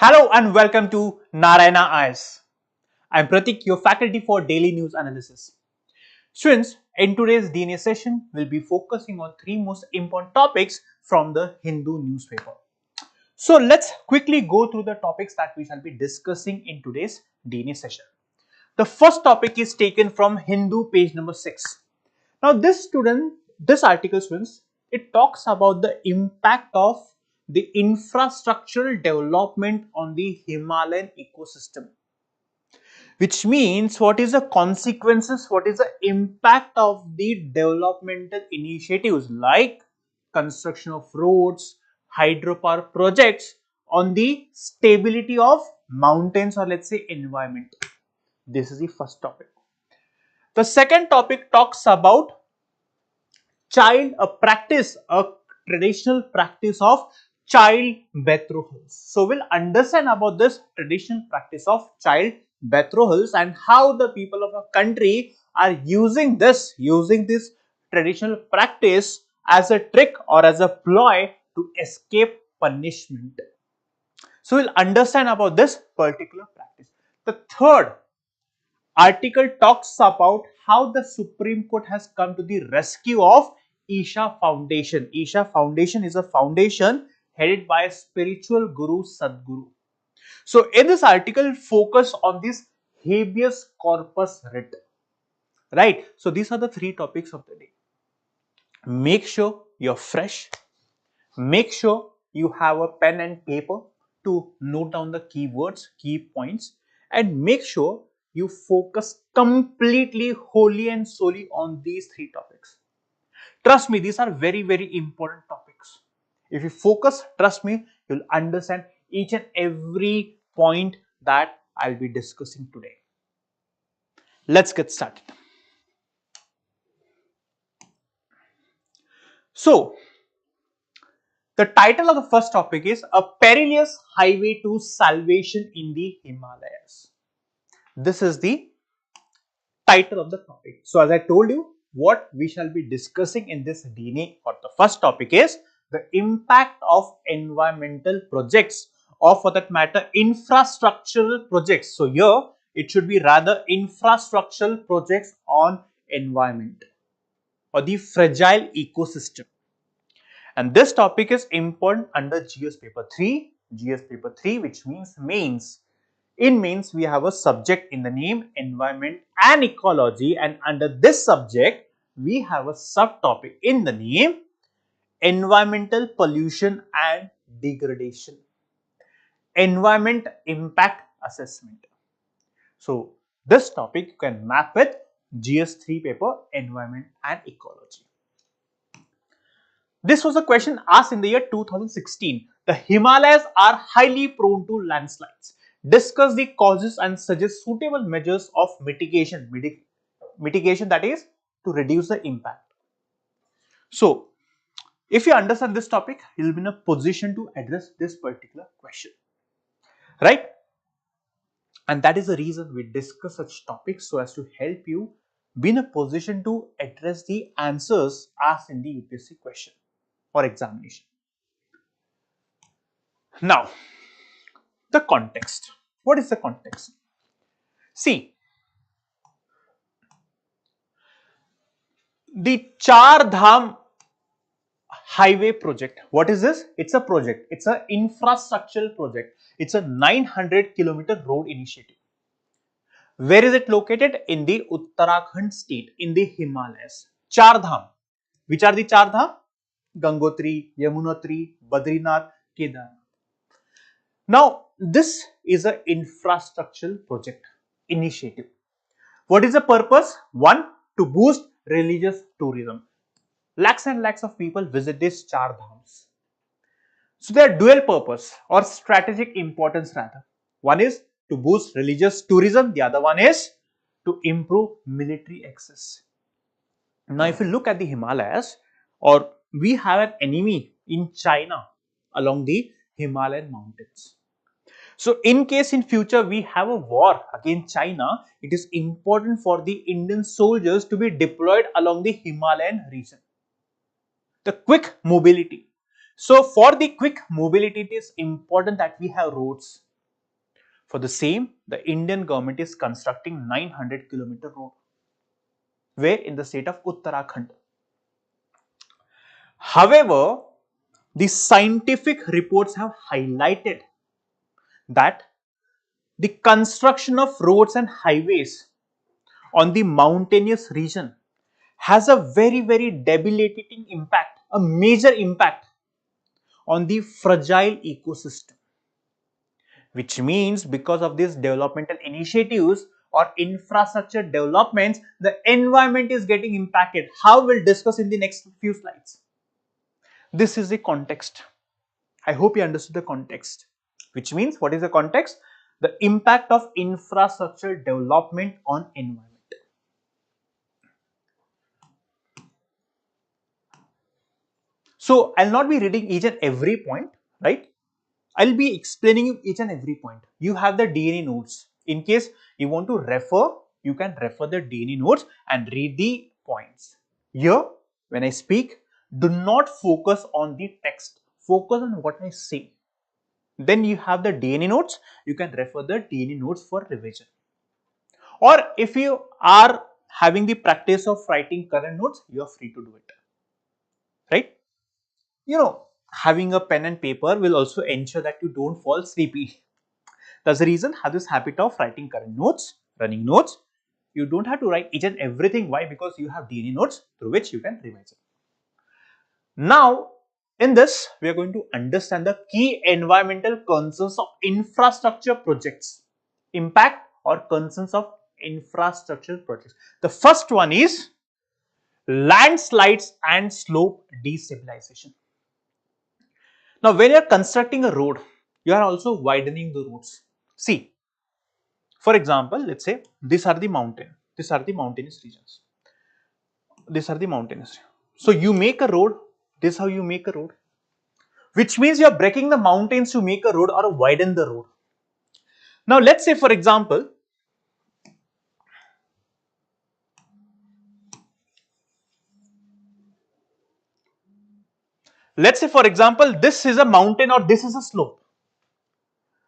Hello and welcome to Narayana IAS. I'm Pratik, your faculty for daily news analysis. Students, in today's DNA session, we'll be focusing on three most important topics from the Hindu newspaper. So let's quickly go through the topics that we shall be discussing in today's DNA session. The first topic is taken from Hindu page number 6. Now this article, students, it talks about the impact of the infrastructural development on the Himalayan ecosystem, which means what is the consequences, what is the impact of the developmental initiatives like construction of roads, hydropower projects on the stability of mountains, or let's say environment. This is the first topic. The second topic talks about a traditional practice of child betrothals. So we'll understand about this traditional practice of child betrothals and how the people of a country are using this traditional practice as a trick or as a ploy to escape punishment. So we'll understand about this particular practice. The third article talks about how the Supreme Court has come to the rescue of Isha Foundation. Isha Foundation is a foundation headed by a spiritual guru, Sadhguru. So in this article, focus on this habeas corpus writ. Right. So these are the three topics of the day. Make sure you're fresh. Make sure you have a pen and paper to note down the keywords, key points, and make sure you focus completely, wholly and solely on these three topics. Trust me, these are very, very important topics. If you focus, trust me, you'll understand each and every point that I'll be discussing today. Let's get started. So, the title of the first topic is A Perilous Highway to Salvation in the Himalayas. This is the title of the topic. So as I told you, what we shall be discussing in this DNA or the first topic is the impact of environmental projects, or for that matter infrastructural projects. So here it should be rather infrastructural projects on environment or the fragile ecosystem. And this topic is important under GS paper 3, which means mains. In mains, we have a subject in the name environment and ecology, and under this subject, we have a subtopic in the name environmental pollution and degradation, environment impact assessment. So, this topic you can map with GS3 paper environment and ecology. This was a question asked in the year 2016. The Himalayas are highly prone to landslides. Discuss the causes and suggest suitable measures of mitigation. Mitigation, that is to reduce the impact. So, if you understand this topic, you will be in a position to address this particular question. Right? And that is the reason we discuss such topics, so as to help you be in a position to address the answers asked in the UPSC question or examination. Now, the context. What is the context? See, the Char Dham highway project. What is this? It's a project. It's an infrastructural project. It's a 900-kilometer road initiative. Where is it located? In the Uttarakhand state, in the Himalayas. Char Dham. Which are the Char Dham? Gangotri, Yamunotri, Badrinath, Kedarnath. Now, this is an infrastructural project initiative. What is the purpose? One, to boost religious tourism. Lakhs and lakhs of people visit these Char Dhams. So they are dual purpose or strategic importance rather. One is to boost religious tourism. The other one is to improve military access. Now, if you look at the Himalayas, or we have an enemy in China along the Himalayan mountains. So, in case in future we have a war against China, it is important for the Indian soldiers to be deployed along the Himalayan region. The quick mobility. So, for the quick mobility, it is important that we have roads. For the same, the Indian government is constructing 900-kilometer road. Where? In the state of Uttarakhand. However, the scientific reports have highlighted that the construction of roads and highways on the mountainous region has a very debilitating impact, a major impact on the fragile ecosystem. Which means because of these developmental initiatives or infrastructure developments, the environment is getting impacted. How we'll discuss in the next few slides. This is the context. I hope you understood the context. Which means, what is the context? The impact of infrastructure development on environment. So, I'll not be reading each and every point, right? I'll be explaining you each and every point. You have the DNA notes. In case you want to refer, you can refer the DNA notes and read the points. Here, when I speak, do not focus on the text. Focus on what I say. Then you have the DNA notes. You can refer the DNA notes for revision. Or if you are having the practice of writing current notes, you are free to do it. Right? You know, having a pen and paper will also ensure that you don't fall sleepy. That's the reason, have this habit of writing current notes, running notes. You don't have to write each and everything. Why? Because you have DNA notes through which you can revise it. Now, in this, we are going to understand the key environmental concerns of infrastructure projects. Impact or concerns of infrastructure projects. The first one is landslides and slope destabilization. Now, when you are constructing a road, you are also widening the roads. See, for example, let's say these are the mountainous regions. These are the mountainous. So you make a road. This is how you make a road. Which means you are breaking the mountains to make a road or widen the road. Now let's say, for example, this is a mountain or this is a slope.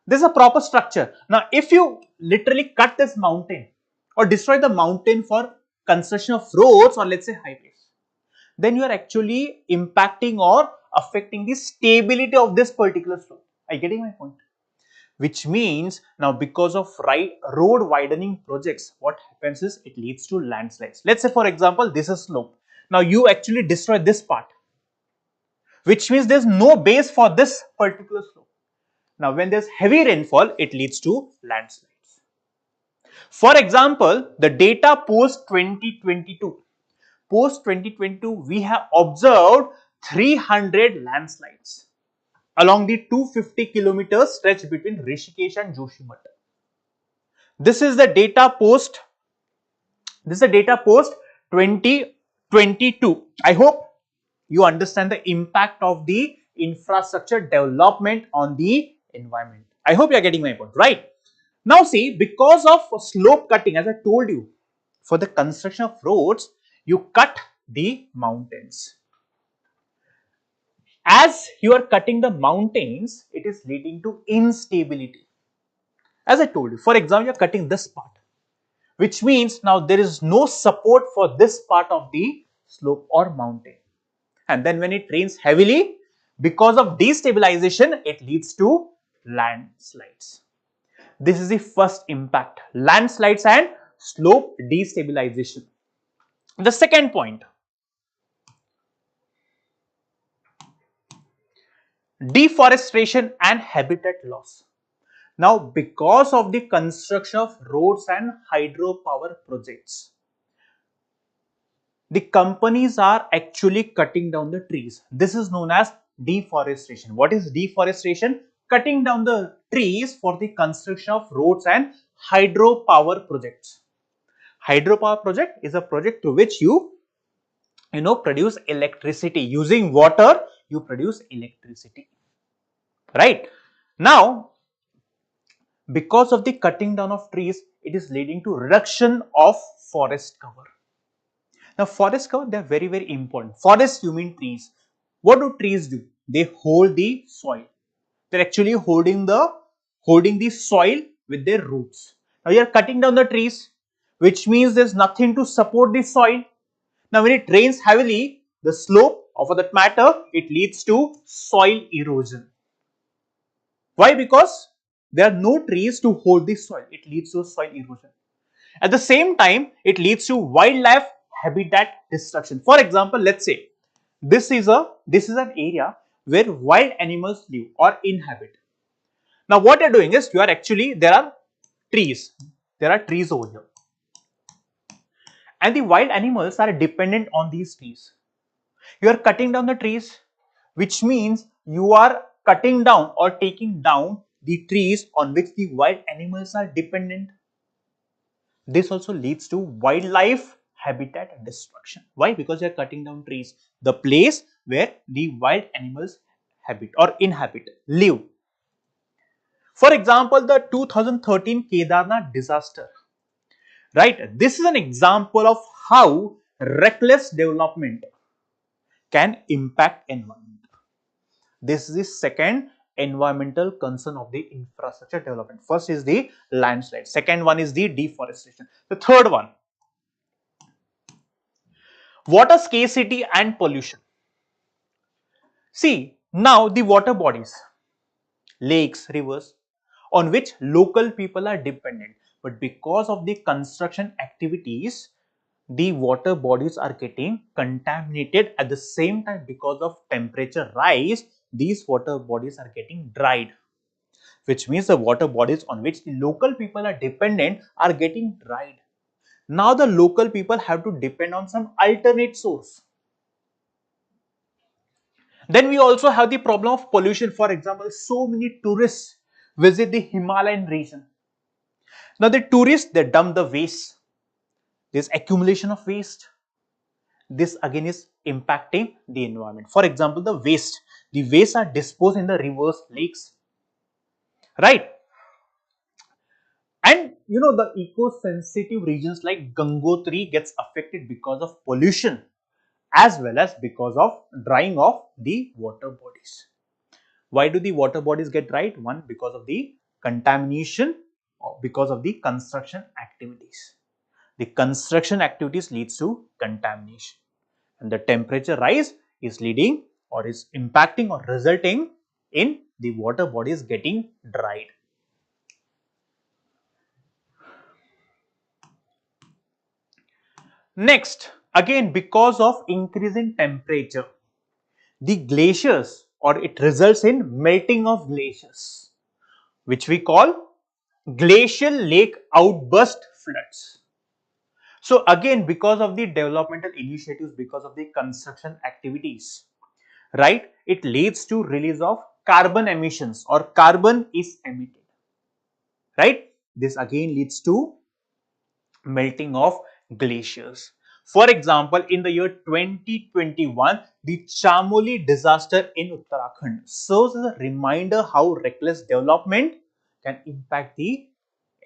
This is a proper structure. Now, if you literally cut this mountain or destroy the mountain for construction of roads or let's say highways, then you are actually impacting or affecting the stability of this particular slope. Are you getting my point? Which means now because of road widening projects, what happens is it leads to landslides. Let's say, for example, this is slope. Now you actually destroy this part, which means there's no base for this particular slope. Now when there's heavy rainfall, it leads to landslides. For example, the data post 2022. Post 2022, we have observed 300 landslides along the 250-kilometer stretch between Rishikesh and Joshimath. This is the data post 2022. I hope you understand the impact of the infrastructure development on the environment. I hope you are getting my point, right? Now see, because of slope cutting, as I told you, for the construction of roads, you cut the mountains. As you are cutting the mountains, it is leading to instability. As I told you, for example, you are cutting this part, which means now there is no support for this part of the slope or mountain. And then when it rains heavily, because of destabilization, it leads to landslides. This is the first impact, landslides and slope destabilization. The second point, deforestation and habitat loss. Now, because of the construction of roads and hydropower projects, the companies are actually cutting down the trees. This is known as deforestation. What is deforestation? Cutting down the trees for the construction of roads and hydropower projects. Hydropower project is a project through which you produce electricity. Using water, you produce electricity. Right? Now, because of the cutting down of trees, it is leading to reduction of forest cover. Now, forest cover, they are very important. Forest, you mean trees. What do trees do? They hold the soil. They're actually holding the soil with their roots. Now you are cutting down the trees, which means there's nothing to support the soil. Now when it rains heavily, the slope, or for that matter, it leads to soil erosion. Why? Because there are no trees to hold the soil. It leads to soil erosion. At the same time, it leads to wildlife habitat destruction. For example, let's say this is an area where wild animals live or inhabit. Now what you're doing is, there are trees. There are trees over here. And the wild animals are dependent on these trees. You are cutting down the trees, which means you are cutting down or taking down the trees on which the wild animals are dependent. This also leads to wildlife habitat destruction. Why? Because you are cutting down trees, the place where the wild animals habit or inhabit, live. For example, the 2013 Kedarnath disaster. Right? This is an example of how reckless development can impact environment. This is the second environmental concern of the infrastructure development. First is the landslide. Second one is the deforestation. The third one, water scarcity and pollution. See, now the water bodies, lakes, rivers, on which local people are dependent, but because of the construction activities, the water bodies are getting contaminated. At the same time, because of temperature rise, these water bodies are getting dried, which means the water bodies on which the local people are dependent are getting dried. Now the local people have to depend on some alternate source. Then we also have the problem of pollution. For example, so many tourists visit the Himalayan region. Now the tourists, they dump the waste. There's accumulation of waste. This again is impacting the environment. For example, the waste are disposed in the rivers, lakes, right? And the eco-sensitive regions like Gangotri gets affected because of pollution as well as because of drying of the water bodies. Why do the water bodies get dried? One, because of the contamination or because of the construction activities. The construction activities leads to contamination, and the temperature rise is leading or is impacting or resulting in the water bodies getting dried. Next, again because of increasing temperature, the glaciers, or it results in melting of glaciers, which we call glacial lake outburst floods. So again, because of the developmental initiatives, because of the construction activities, right, it leads to release of carbon emissions, or carbon is emitted, right. This again leads to melting of glaciers. For example, in the year 2021, the Chamoli disaster in Uttarakhand serves as a reminder how reckless development can impact the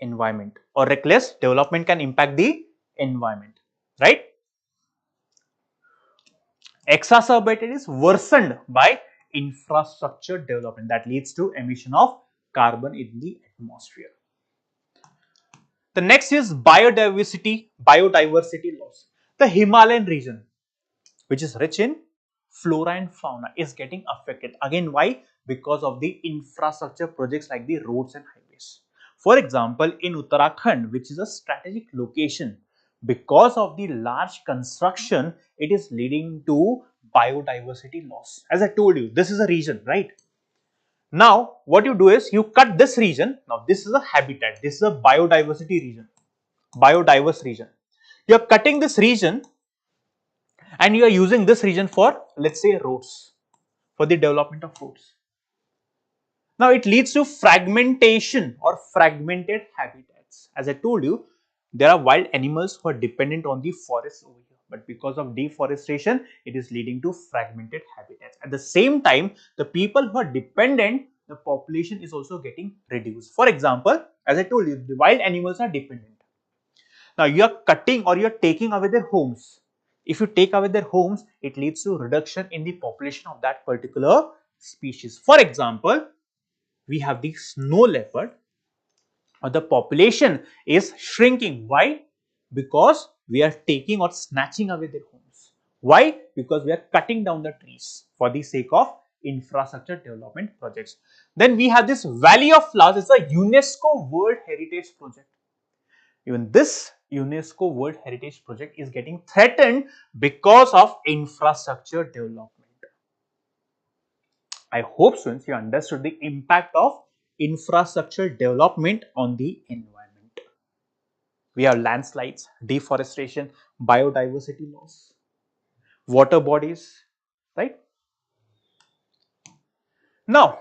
environment, or reckless development can impact the environment, right. Exacerbated is worsened by infrastructure development that leads to emission of carbon in the atmosphere. The next is biodiversity loss. The Himalayan region, which is rich in flora and fauna, is getting affected. Again, why? Because of the infrastructure projects like the roads and highways. For example, in Uttarakhand, which is a strategic location, because of the large construction, it is leading to biodiversity loss. As I told you, this is a region, right? Now, what you do is you cut this region. Now, this is a habitat. This is a biodiversity region, biodiverse region. You are cutting this region and you are using this region for, let's say, roads, for the development of roads. Now it leads to fragmentation or fragmented habitats. As I told you, there are wild animals who are dependent on the forests over here, but because of deforestation, it is leading to fragmented habitats. At the same time, the people who are dependent, the population is also getting reduced. For example, as I told you, the wild animals are dependent. Now you are cutting or you are taking away their homes. If you take away their homes, it leads to reduction in the population of that particular species. For example, we have the snow leopard, or the population is shrinking. Why? Because we are taking or snatching away their homes. Why? Because we are cutting down the trees for the sake of infrastructure development projects. Then we have this Valley of Flowers. It's a UNESCO World Heritage Project. Even this UNESCO World Heritage Project is getting threatened because of infrastructure development. I hope students you understood the impact of infrastructure development on the environment. We have landslides, deforestation, biodiversity loss, water bodies, right? Now,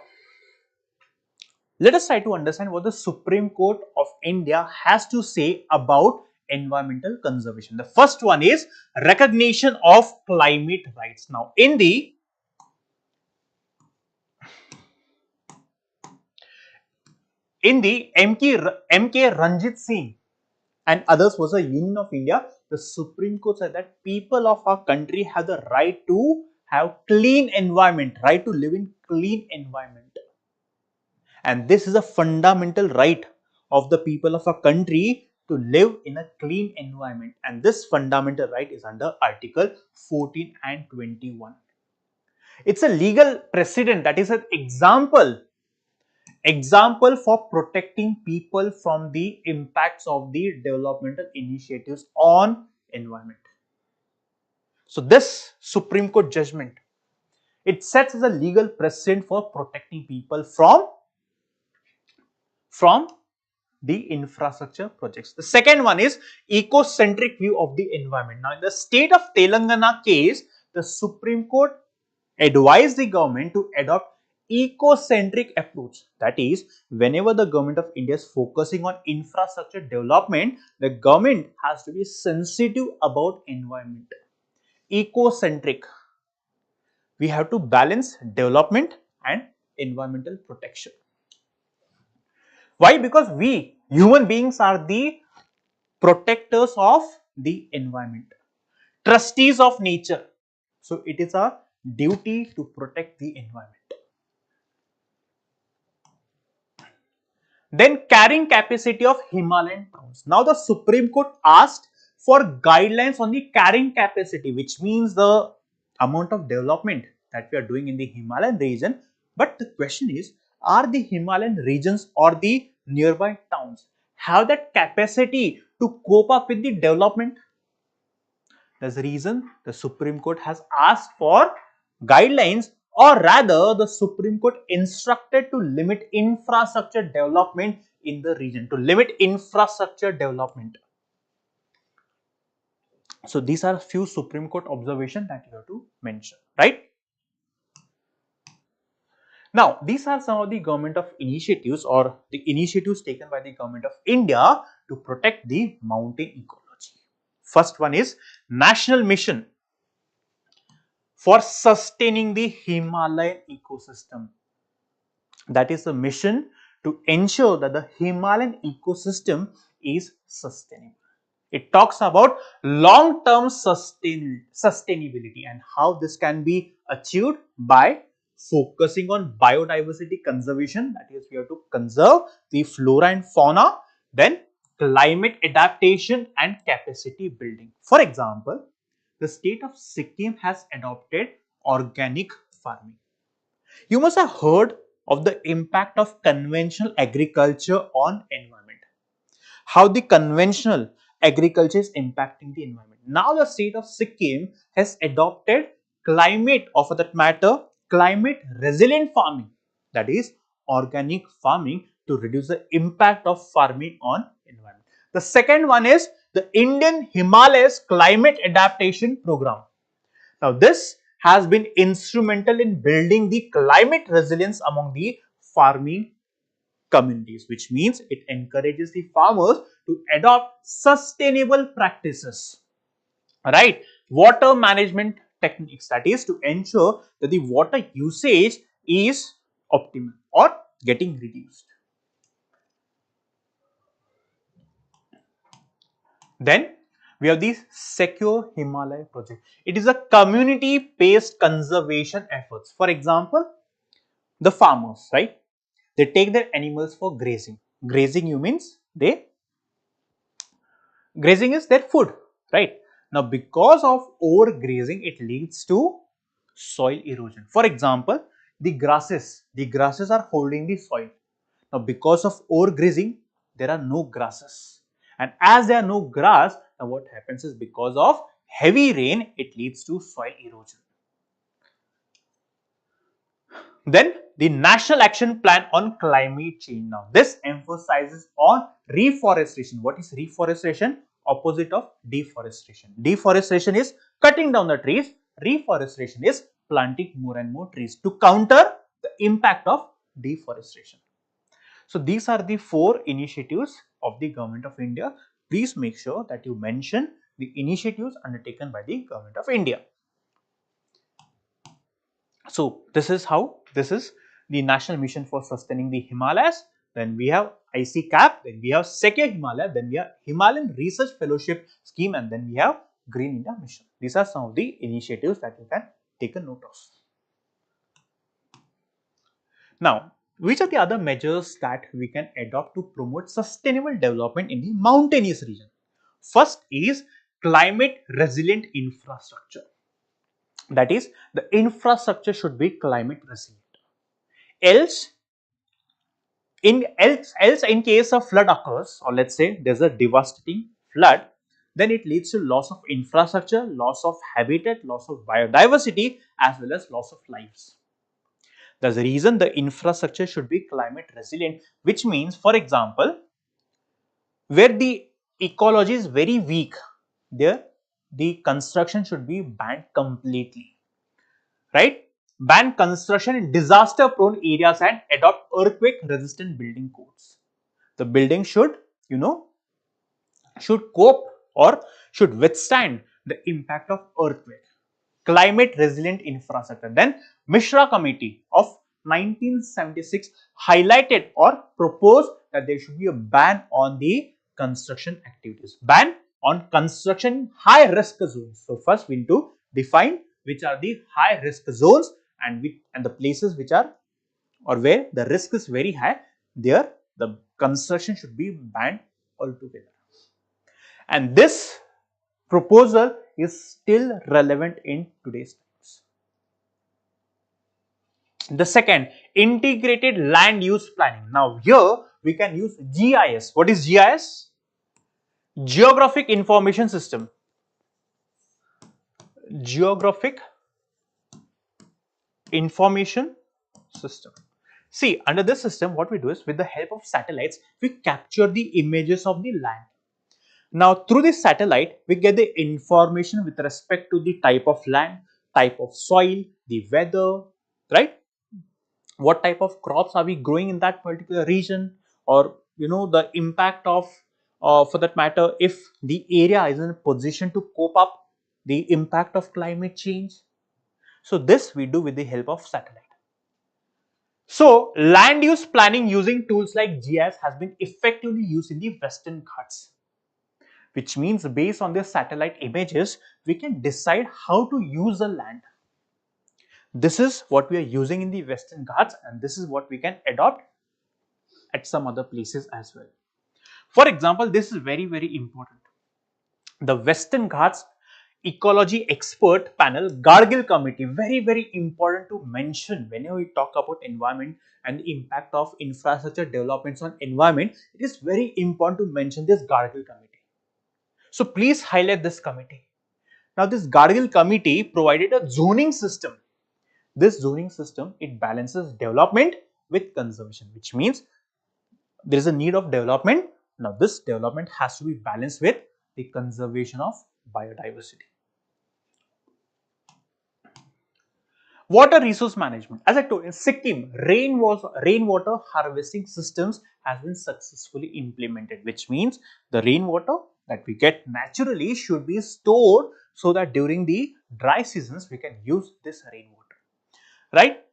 let us try to understand what the Supreme Court of India has to say about environmental conservation. The first one is recognition of climate rights. Now, in the MK Ranjit Singh and others was a Union of India, the Supreme Court said that people of our country have the right to have clean environment, right to live in clean environment. And this is a fundamental right of the people of a country to live in a clean environment. And this fundamental right is under Article 14 and 21. It's a legal precedent, that is an example for protecting people from the impacts of the developmental initiatives on environment. So this Supreme Court judgment, it sets as a legal precedent for protecting people from the infrastructure projects. The second one is ecocentric view of the environment. Now in the state of Telangana case, the Supreme Court advised the government to adopt ecocentric approach. That is, whenever the government of India is focusing on infrastructure development, the government has to be sensitive about environment. Ecocentric. We have to balance development and environmental protection. Why? Because we human beings are the protectors of the environment, trustees of nature. So it is our duty to protect the environment. Then carrying capacity of Himalayan towns. Now the Supreme Court asked for guidelines on the carrying capacity, which means the amount of development that we are doing in the Himalayan region. But the question is, are the Himalayan regions or the nearby towns have that capacity to cope up with the development? That's the reason the Supreme Court has asked for guidelines, or rather the Supreme Court instructed to limit infrastructure development in the region, to limit infrastructure development. So these are a few Supreme Court observations that you have to mention, right? Now, these are some of the government of initiatives or the initiatives taken by the government of India to protect the mountain ecology. First one is National Mission for sustaining the Himalayan ecosystem. That is a mission to ensure that the Himalayan ecosystem is sustainable. It talks about long-term sustainability and how this can be achieved by focusing on biodiversity conservation. That is, we have to conserve the flora and fauna. Then climate adaptation and capacity building. For example, the state of Sikkim has adopted organic farming. You must have heard of the impact of conventional agriculture on environment. How the conventional agriculture is impacting the environment. Now the state of Sikkim has adopted climate, or for that matter, climate resilient farming. That is organic farming to reduce the impact of farming on environment. The second one is the Indian Himalayas Climate Adaptation Program. Now, this has been instrumental in building the climate resilience among the farming communities, which means it encourages the farmers to adopt sustainable practices, right? Water management techniques, that is to ensure that the water usage is optimal or getting reduced. Then we have the Secure Himalaya project. It is a community-based conservation efforts. For example, the farmers, right? They take their animals for grazing. Grazing you means grazing is their food, right? Now, because of overgrazing, it leads to soil erosion. For example, the grasses are holding the soil. Now, because of overgrazing, there are no grasses. And as there are no grass, now what happens is because of heavy rain, it leads to soil erosion. Then the National Action Plan on Climate Change. Now, this emphasizes on reforestation. What is reforestation? Opposite of deforestation. Deforestation is cutting down the trees. Reforestation is planting more and more trees to counter the impact of deforestation. So, these are the 4 initiatives of the Government of India. Please make sure that you mention the initiatives undertaken by the Government of India. So, this is the National Mission for Sustaining the Himalayas. Then we have ICCAP, then we have Secure Himalaya, then we have Himalayan Research Fellowship Scheme, and then we have Green India Mission. These are some of the initiatives that you can take a note of. Now, which are the other measures that we can adopt to promote sustainable development in the mountainous region? First is climate resilient infrastructure. That is, the infrastructure should be climate resilient. Else, in case of flood occurs, or let's say there's a devastating flood, then it leads to loss of infrastructure, loss of habitat, loss of biodiversity, as well as loss of lives. That's the reason the infrastructure should be climate resilient, which means, for example, where the ecology is very weak, there the construction should be banned completely, right? Ban construction in disaster prone areas and adopt earthquake resistant building codes. The building should, should cope or should withstand the impact of earthquake. Climate resilient infrastructure. Then Mishra Committee of 1976 highlighted or proposed that there should be a ban on the construction activities. Ban on construction in high risk zones. So first we need to define which are the high risk zones and the places which are or where the risk is very high. There the construction should be banned altogether. And this proposal is still relevant in today's times. The second, integrated land use planning. Now here we can use GIS. What is GIS? Geographic Information System. Geographic Information System. See, under this system, what we do is with the help of satellites, we capture the images of the land. Now, through this satellite, we get the information with respect to the type of land, type of soil, the weather, right? What type of crops are we growing in that particular region, or the impact of, for that matter, if the area is in a position to cope up the impact of climate change. So, this we do with the help of satellite. So, land use planning using tools like GIS has been effectively used in the Western Ghats, which means based on the satellite images, we can decide how to use the land. This is what we are using in the Western Ghats, and this is what we can adopt at some other places as well. For example, this is very, very important. The Western Ghats Ecology Expert Panel Gargil Committee, very, very important to mention whenever we talk about environment and the impact of infrastructure developments on environment. It is very important to mention this Gargil Committee. So please highlight this committee. Now this Gargil Committee provided a zoning system. This zoning system, it balances development with conservation, which means there is a need of development. Now this development has to be balanced with the conservation of biodiversity. Water resource management. As I told you, in Sikkim, rainwater harvesting systems has been successfully implemented, which means the rainwater that we get naturally should be stored so that during the dry seasons we can use this rainwater, right?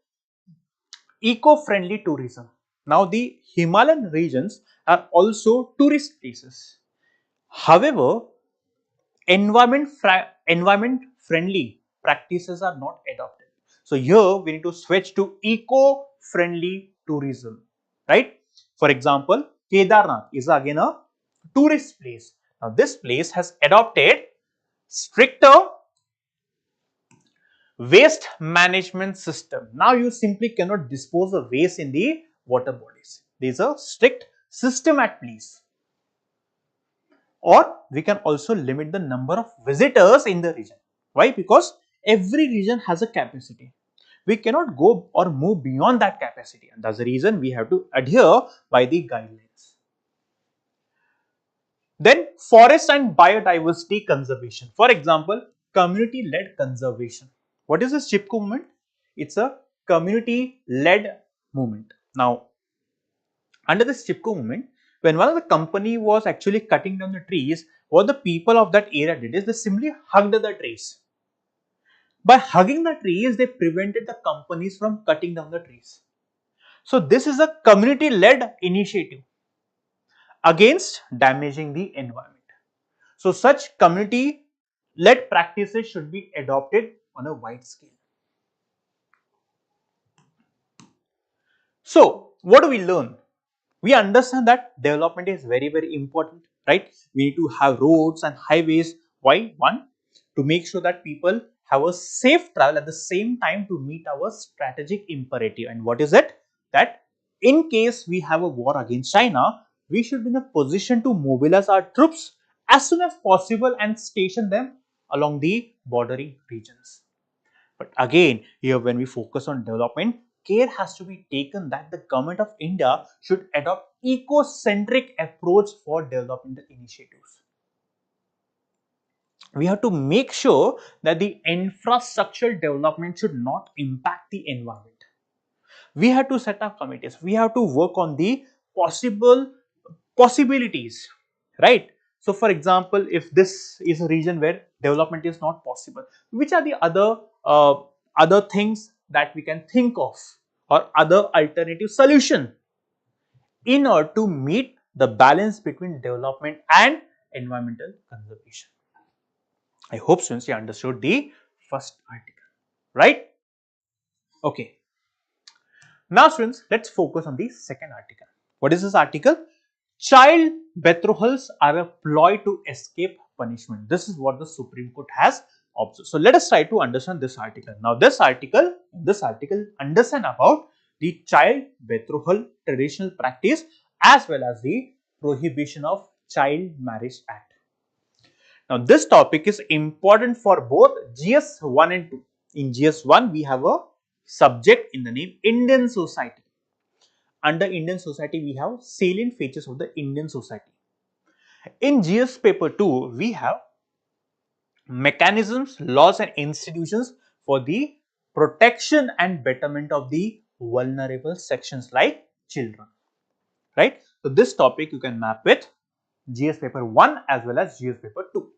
Eco-friendly tourism. Now the Himalayan regions are also tourist places. However, environment friendly practices are not adopted. So here we need to switch to eco-friendly tourism, right? For example, Kedarnath is again a tourist place. Now, this place has adopted stricter waste management system. Now, you simply cannot dispose of waste in the water bodies. There is a strict system at place. Or we can also limit the number of visitors in the region. Why? Because every region has a capacity. We cannot go or move beyond that capacity, and that's the reason we have to adhere by the guidelines. Then forest and biodiversity conservation. For example, community-led conservation. What is this CHIPCO movement? It's a community-led movement. Now, under this CHIPCO movement, when one of the company was actually cutting down the trees, what the people of that area did is they simply hugged the trees. By hugging the trees, they prevented the companies from cutting down the trees. So, this is a community-led initiative against damaging the environment. So, such community-led practices should be adopted on a wide scale. So, what do we learn? We understand that development is very, very important, right? We need to have roads and highways. Why? One, to make sure that people have a safe travel, at the same time to meet our strategic imperative. And what is it? That in case we have a war against China, we should be in a position to mobilize our troops as soon as possible and station them along the bordering regions. But again, here when we focus on development, care has to be taken that the government of India should adopt eco-centric approach for development initiatives. We have to make sure that the infrastructural development should not impact the environment. We have to set up committees. We have to work on the possibilities, right? So, for example, if this is a region where development is not possible, which are the other things that we can think of, or other alternative solution in order to meet the balance between development and environmental conservation. I hope students you understood the first article, right? Okay. Now, students, let's focus on the second article. What is this article? Child betrothals are a ploy to escape punishment. This is what the Supreme Court has observed. So, let us try to understand this article. Now, this article understand about the child betrothal traditional practice as well as the Prohibition of Child Marriage Act. Now, this topic is important for both GS 1 and 2. In GS 1, we have a subject in the name Indian Society. Under Indian society, we have salient features of the Indian society. In GS paper 2, we have mechanisms, laws and institutions for the protection and betterment of the vulnerable sections like children, right? So, this topic you can map with GS paper 1 as well as GS paper 2.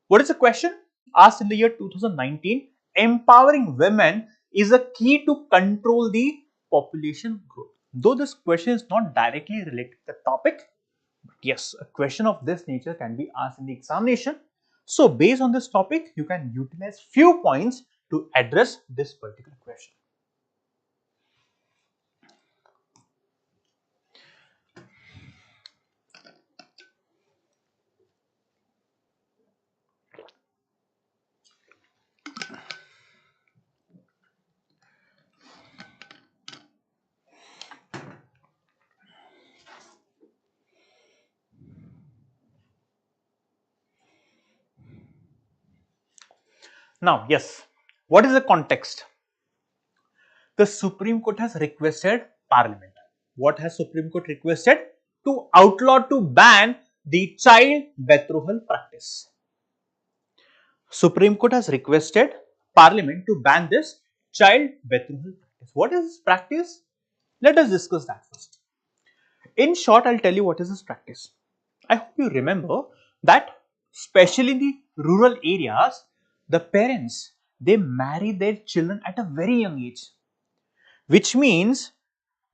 What is the question? Asked in the year 2019, empowering women is a key to control the population growth. Though this question is not directly related to the topic, but yes, a question of this nature can be asked in the examination. So, based on this topic, you can utilize few points to address this particular question. Now, yes, what is the context? The Supreme Court has requested Parliament. What has Supreme Court requested? To outlaw, to ban the child betrothal practice. Supreme Court has requested Parliament to ban this child betrothal practice. What is this practice? Let us discuss that first. In short, I'll tell you what is this practice. I hope you remember that especially in the rural areas, the parents, they marry their children at a very young age, which means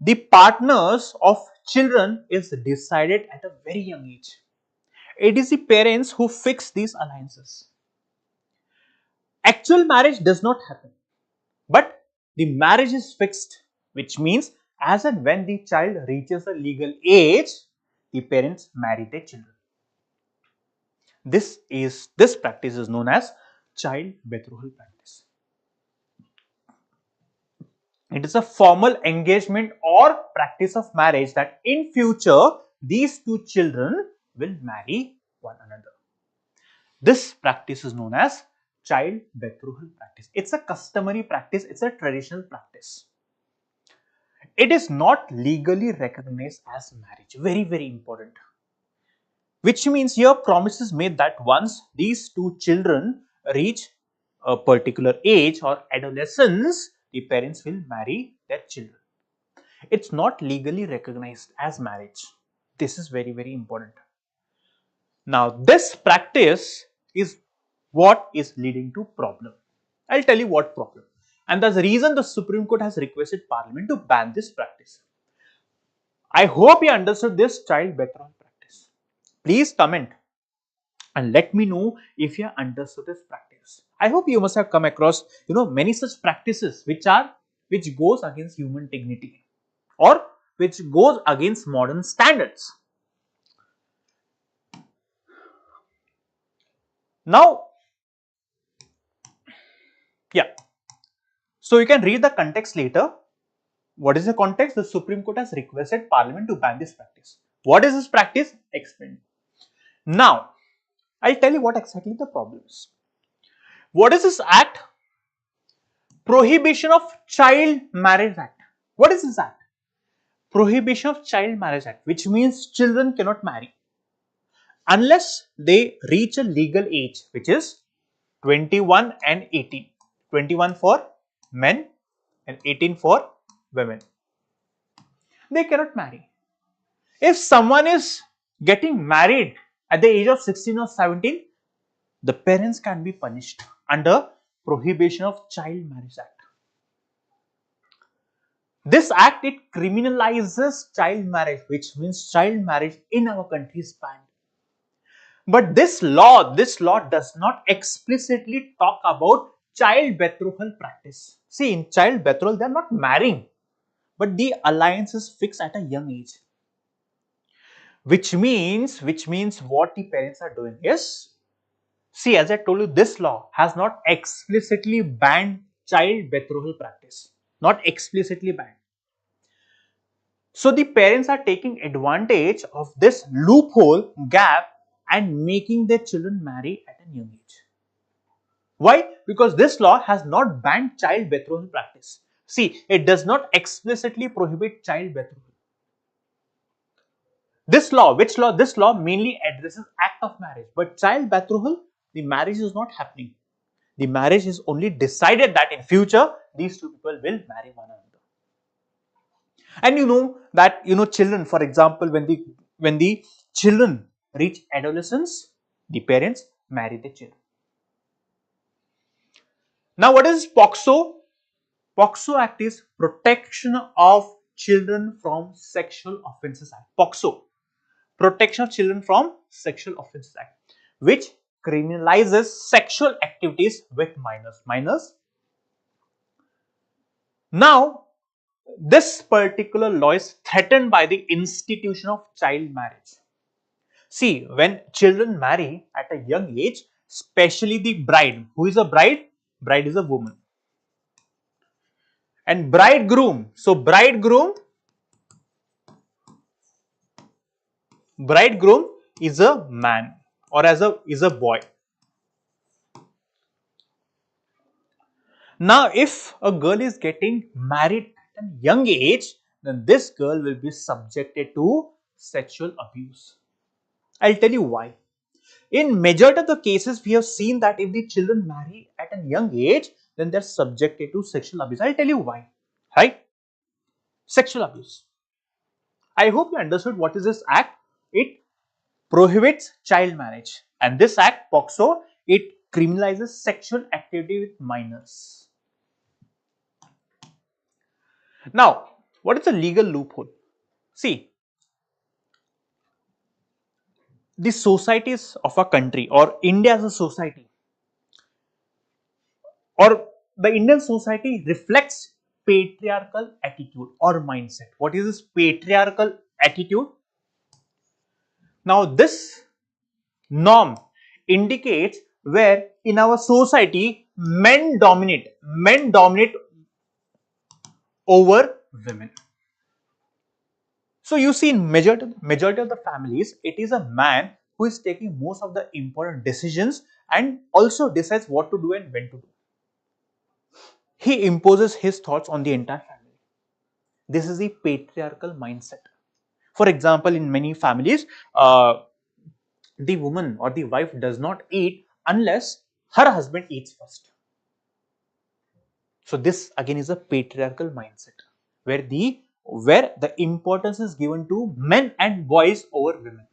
the partners of children is decided at a very young age. It is the parents who fix these alliances. Actual marriage does not happen, but the marriage is fixed, which means as and when the child reaches a legal age, the parents marry their children. This practice is known as child betrothal practice. It is a formal engagement or practice of marriage that in future these two children will marry one another. This practice is known as child betrothal practice. It's a customary practice, it's a traditional practice. It is not legally recognized as marriage. Very, very important. Which means here promise is made that once these two children reach a particular age or adolescence, the parents will marry their children. It's not legally recognized as marriage. This is very, very important. Now, this practice is what is leading to problem. I'll tell you what problem. And that's the reason the Supreme Court has requested Parliament to ban this practice. I hope you understood this child betrothal practice. Please comment and let me know if you understood this practice. I hope you must have come across many such practices which goes against human dignity or which goes against modern standards. Now, yeah, so you can read the context later. What is the context? The Supreme Court has requested Parliament to ban this practice. What is this practice? Explain. Now, I'll tell you what exactly the problem is. What is this act? Prohibition of Child Marriage Act. What is this act? Prohibition of Child Marriage Act, which means children cannot marry unless they reach a legal age, which is 21 and 18. 21 for men and 18 for women. They cannot marry. If someone is getting married at the age of 16 or 17, the parents can be punished under Prohibition of Child Marriage Act. This act, it criminalizes child marriage, which means child marriage in our country is banned. But this law does not explicitly talk about child betrothal practice. See, in child betrothal, they are not marrying, but the alliance is fixed at a young age. Which means what the parents are doing is, see, as I told you, this law has not explicitly banned child betrothal practice. Not explicitly banned. So the parents are taking advantage of this loophole gap and making their children marry at a young age. Why? Because this law has not banned child betrothal practice. See, it does not explicitly prohibit child betrothal. This law mainly addresses act of marriage, but child betrothal, the marriage is not happening. The marriage is only decided that in future these two people will marry one another. And you know that children, for example, when the children reach adolescence, the parents marry the children. Now, what is POXO? POXO Act is Protection of Children from Sexual Offences Act. POXO, Protection of Children from Sexual Offences Act, which criminalizes sexual activities with minors. Now, this particular law is threatened by the institution of child marriage. See, when children marry at a young age, especially the bride. Who is a bride? Bride is a woman. And bridegroom. So, bridegroom is a man or is a boy. Now, if a girl is getting married at a young age, then this girl will be subjected to sexual abuse. I'll tell you why. In majority of the cases, we have seen that if the children marry at a young age, then they're subjected to sexual abuse. I'll tell you why. Right? Sexual abuse. I hope you understood what is this act. It prohibits child marriage. And this act, POXO, it criminalizes sexual activity with minors. Now, what is the legal loophole? See, the societies of a country or India as a society or the Indian society reflects patriarchal attitude or mindset. What is this patriarchal attitude? Now, this norm indicates where in our society men dominate over women. So you see in majority of the families, it is a man who is taking most of the important decisions and also decides what to do and when to do. He imposes his thoughts on the entire family. This is the patriarchal mindset. For example, in many families, the woman or the wife does not eat unless her husband eats first. So this again is a patriarchal mindset where the importance is given to men and boys over women.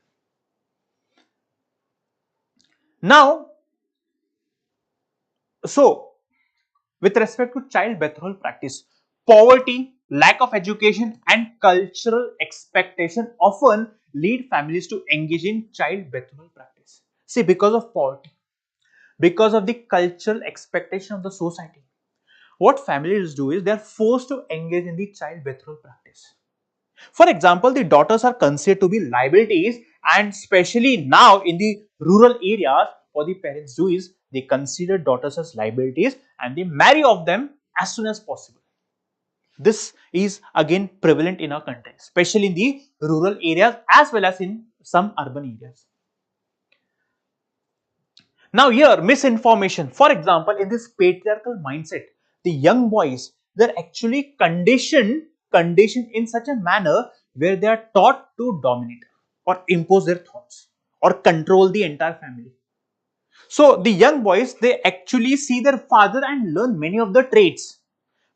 Now, so with respect to child betrothal practice, poverty, lack of education and cultural expectation often lead families to engage in child betrothal practice. See, because of poverty, because of the cultural expectation of the society, what families do is they are forced to engage in the child betrothal practice. For example, the daughters are considered to be liabilities, and especially now in the rural areas, what the parents do is they consider daughters as liabilities and they marry off them as soon as possible. This is again prevalent in our country, especially in the rural areas as well as in some urban areas. Now here, misinformation. For example, in this patriarchal mindset, the young boys, they're actually conditioned in such a manner where they are taught to dominate or impose their thoughts or control the entire family. So the young boys, they actually see their father and learn many of the traits,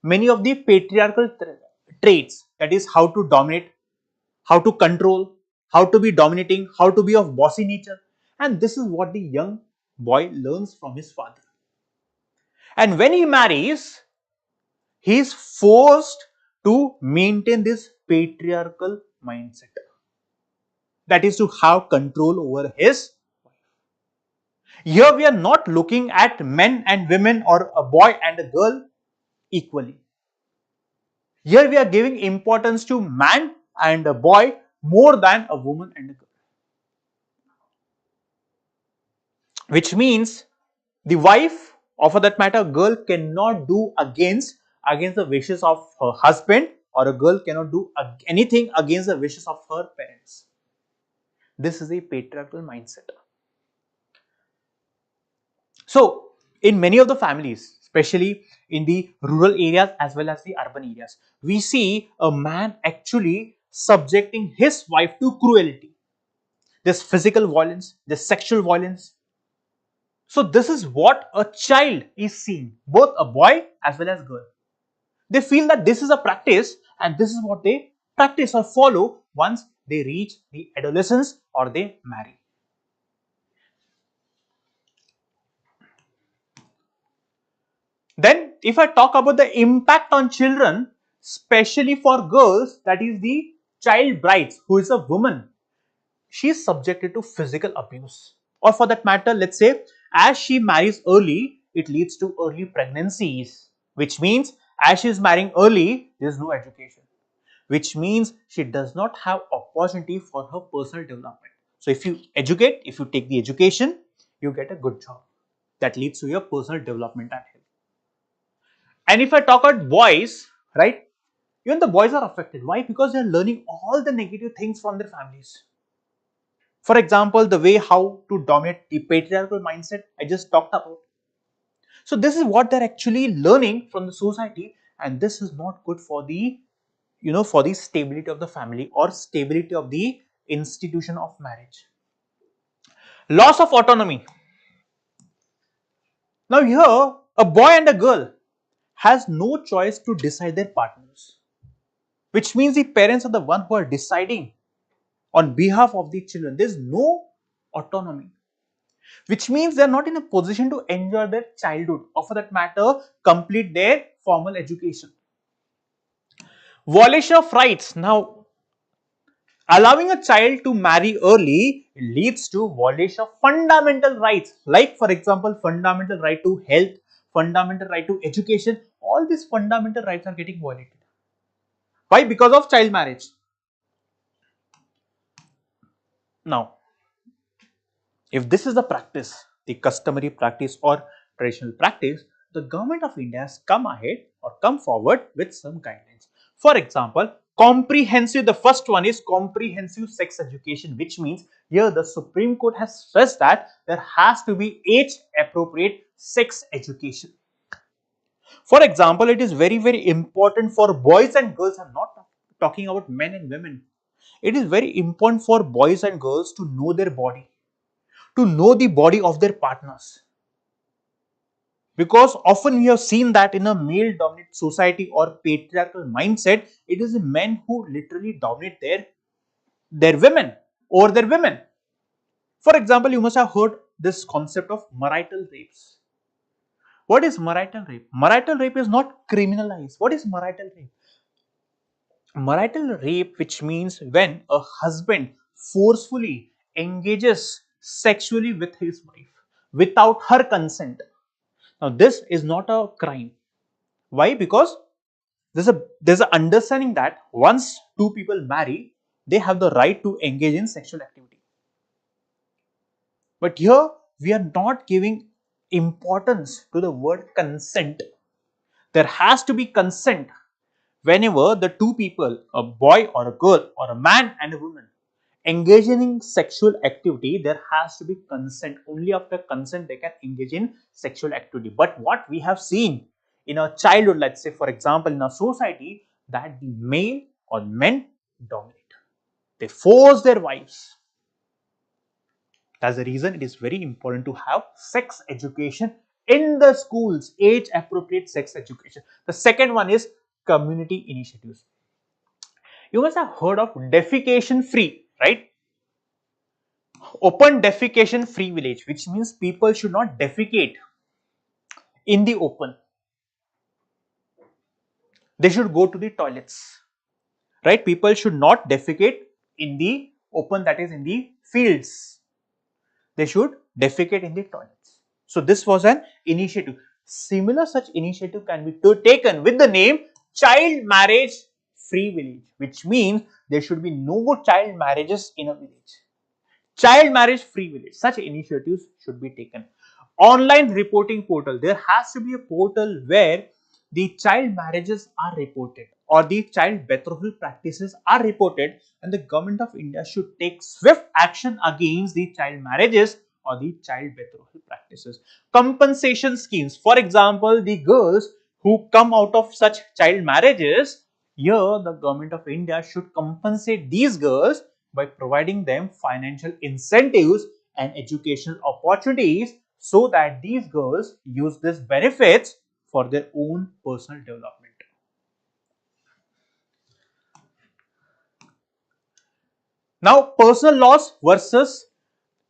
many of the patriarchal traits, that is how to dominate, how to control, how to be dominating, how to be of bossy nature. And this is what the young boy learns from his father. And when he marries, he is forced to maintain this patriarchal mindset. That is to have control over his wife. Here we are not looking at men and women or a boy and a girl equally. Here we are giving importance to man and a boy more than a woman and a girl. Which means the wife, or for that matter girl, cannot do against the wishes of her husband, or a girl cannot do anything against the wishes of her parents. This is a patriarchal mindset. So in many of the families, especially in the rural areas as well as the urban areas, we see a man actually subjecting his wife to cruelty. There's physical violence, there's sexual violence. So this is what a child is seeing, both a boy as well as girl. They feel that this is a practice and this is what they practice or follow once they reach the adolescence or they marry. Then if I talk about the impact on children, especially for girls, that is the child brides, who is a woman, she is subjected to physical abuse. Or for that matter, let's say as she marries early, it leads to early pregnancies, which means as she is marrying early, there is no education, which means she does not have opportunity for her personal development. So if you educate, if you take the education, you get a good job. That leads to your personal development and health. And if I talk about boys, right, even the boys are affected. Why? Because they are learning all the negative things from their families. For example, the way how to dominate the patriarchal mindset I just talked about. So this is what they're actually learning from the society, and this is not good for the, for the stability of the family or stability of the institution of marriage. Loss of autonomy. Now here, a boy and a girl has no choice to decide their partners, which means the parents are the one who are deciding on behalf of the children. There is no autonomy, which means they are not in a position to enjoy their childhood or for that matter complete their formal education. Violation of rights. Now, allowing a child to marry early leads to violation of fundamental rights, like for example fundamental right to health, fundamental right to education, all these fundamental rights are getting violated. Why? Because of child marriage. Now, if this is the practice, the customary practice or traditional practice, the government of India has come ahead or come forward with some guidelines. For example, comprehensive, the first one is comprehensive sex education, which means here the Supreme Court has stressed that there has to be age appropriate sex education. For example, it is very important for boys and girls. I'm not talking about men and women. It is very important for boys and girls to know their body, to know the body of their partners. Because often we have seen that in a male dominated society or patriarchal mindset, it is the men who literally dominate their women or their women. For example, you must have heard this concept of marital rapes. What is marital rape? Marital rape is not criminalized. What is marital rape? Marital rape, which means when a husband forcefully engages sexually with his wife without her consent. Now, this is not a crime. Why? Because there's a understanding that once two people marry, they have the right to engage in sexual activity. But here we are not giving importance to the word consent. There has to be consent whenever the two people, a boy or a girl or a man and a woman, engaging in sexual activity, there has to be consent. Only after consent they can engage in sexual activity. But what we have seen in our childhood, let's say for example in our society, that the male or men dominate. They force their wives. That's the reason it is very important to have sex education in the schools, age appropriate sex education. The second one is community initiatives. You must have heard of defecation free, right? Open defecation free village, which means people should not defecate in the open. They should go to the toilets, right? People should not defecate in the open, that is in the fields. They should defecate in the toilets. So this was an initiative. Similar such initiative can be taken with the name child marriage free village, which means there should be no child marriages in a village. Child marriage free village. Such initiatives should be taken. Online reporting portal. There has to be a portal where the child marriages are reported or the child betrothal practices are reported, and the government of India should take swift action against the child marriages or the child betrothal practices. Compensation schemes. For example, the girls who come out of such child marriages, here the government of India should compensate these girls by providing them financial incentives and educational opportunities so that these girls use these benefits for their own personal development. Now, personal laws versus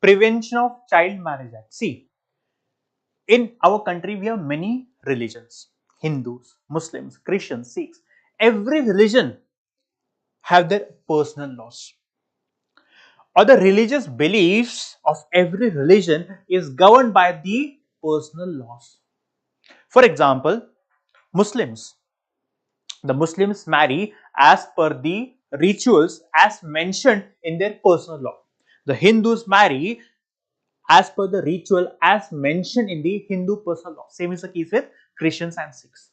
Prevention of Child Marriage Act. See, in our country we have many religions: Hindus, Muslims, Christians, Sikhs. Every religion have their personal laws, or the religious beliefs of every religion is governed by the personal laws. For example, Muslims. The Muslims marry as per the rituals as mentioned in their personal law. The Hindus marry as per the ritual as mentioned in the Hindu personal law. Same is the case with Christians and Sikhs.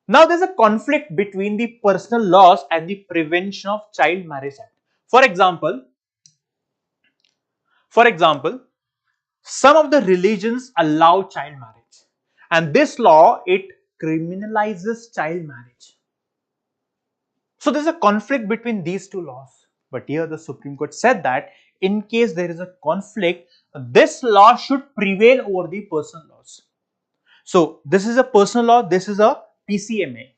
Now there is a conflict between the personal laws and the Prevention of Child Marriage Act. For example, some of the religions allow child marriage, and this law, it criminalizes child marriage. So there is a conflict between these two laws. But here the Supreme Court said that in case there is a conflict, this law should prevail over the personal laws. So this is a personal law, this is a PCMA.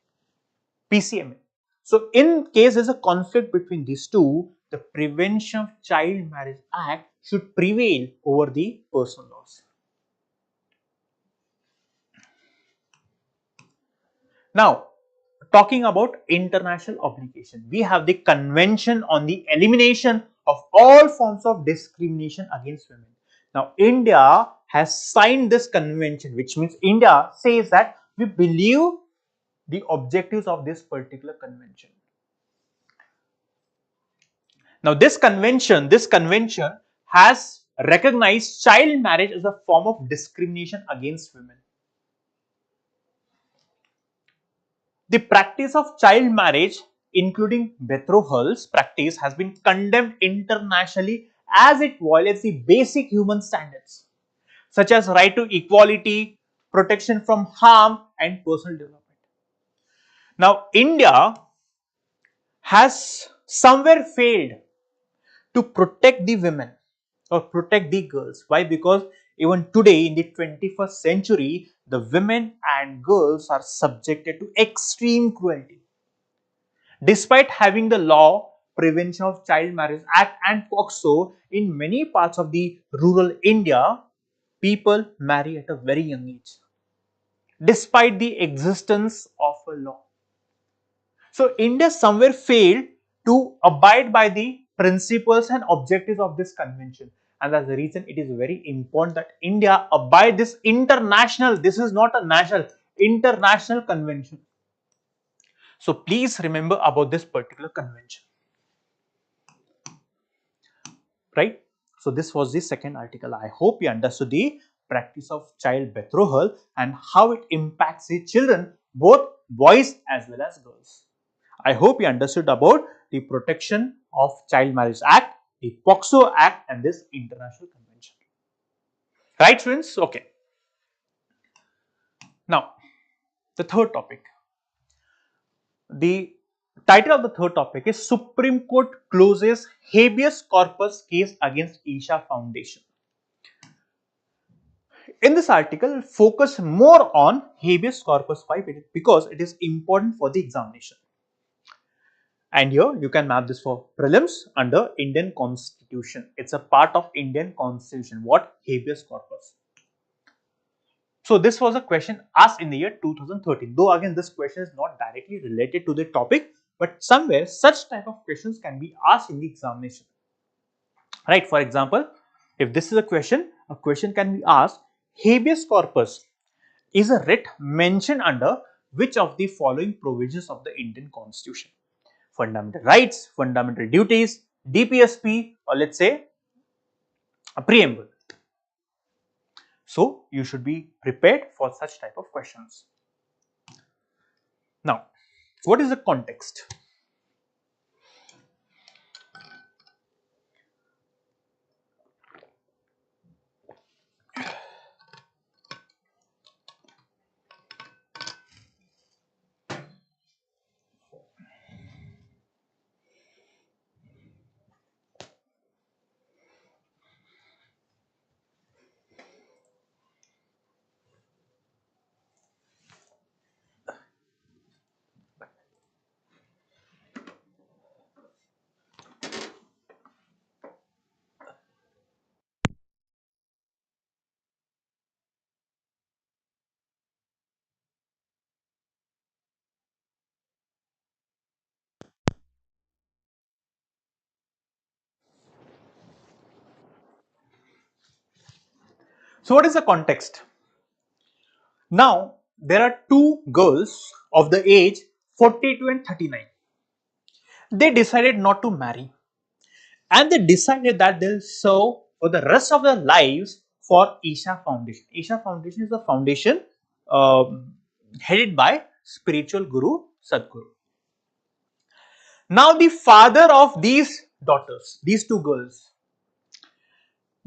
PCMA. So in case there is a conflict between these two, the Prevention of Child Marriage Act should prevail over the personal laws. Now, talking about international obligation, we have the Convention on the Elimination of All Forms of Discrimination Against Women. Now, India has signed this convention, which means India says that we believe the objectives of this particular convention. Now, this convention has recognized child marriage as a form of discrimination against women. The practice of child marriage, including betrothals practice, has been condemned internationally as it violates the basic human standards such as right to equality, protection from harm, and personal development. Now, India has somewhere failed to protect the women or protect the girls. Why? Because even today in the 21st century, the women and girls are subjected to extreme cruelty. Despite having the law, Prevention of Child Marriage Act and POCSO, in many parts of the rural India, people marry at a very young age, despite the existence of a law. So, India somewhere failed to abide by the principles and objectives of this convention. And that's the reason it is very important that India abide this international, this is not a national, international convention. So, please remember about this particular convention. Right? So, this was the second article. I hope you understood the practice of child betrothal and how it impacts the children, both boys as well as girls. I hope you understood about the Protection of Child Marriage Act, the POCSO Act and this international convention. Right, students? Okay. Now, the third topic. The title of the third topic is Supreme Court closes habeas corpus case against Isha Foundation. In this article, focus more on habeas corpus. Why? Because it is important for the examination. And here you can map this for prelims under Indian Constitution. It's a part of Indian Constitution. What? Habeas corpus. So this was a question asked in the year 2013. Though again this question is not directly related to the topic, but somewhere such type of questions can be asked in the examination. Right? For example, if this is a question can be asked, habeas corpus is a writ mentioned under which of the following provisions of the Indian Constitution? Fundamental rights, fundamental duties, DPSP, or let's say a preamble. So, you should be prepared for such type of questions. Now, what is the context? So, what is the context? Now, there are two girls of the age 42 and 39. They decided not to marry and they decided that they'll serve for the rest of their lives for Isha Foundation. Isha Foundation is a foundation headed by spiritual guru Sadhguru. Now, the father of these daughters, these two girls,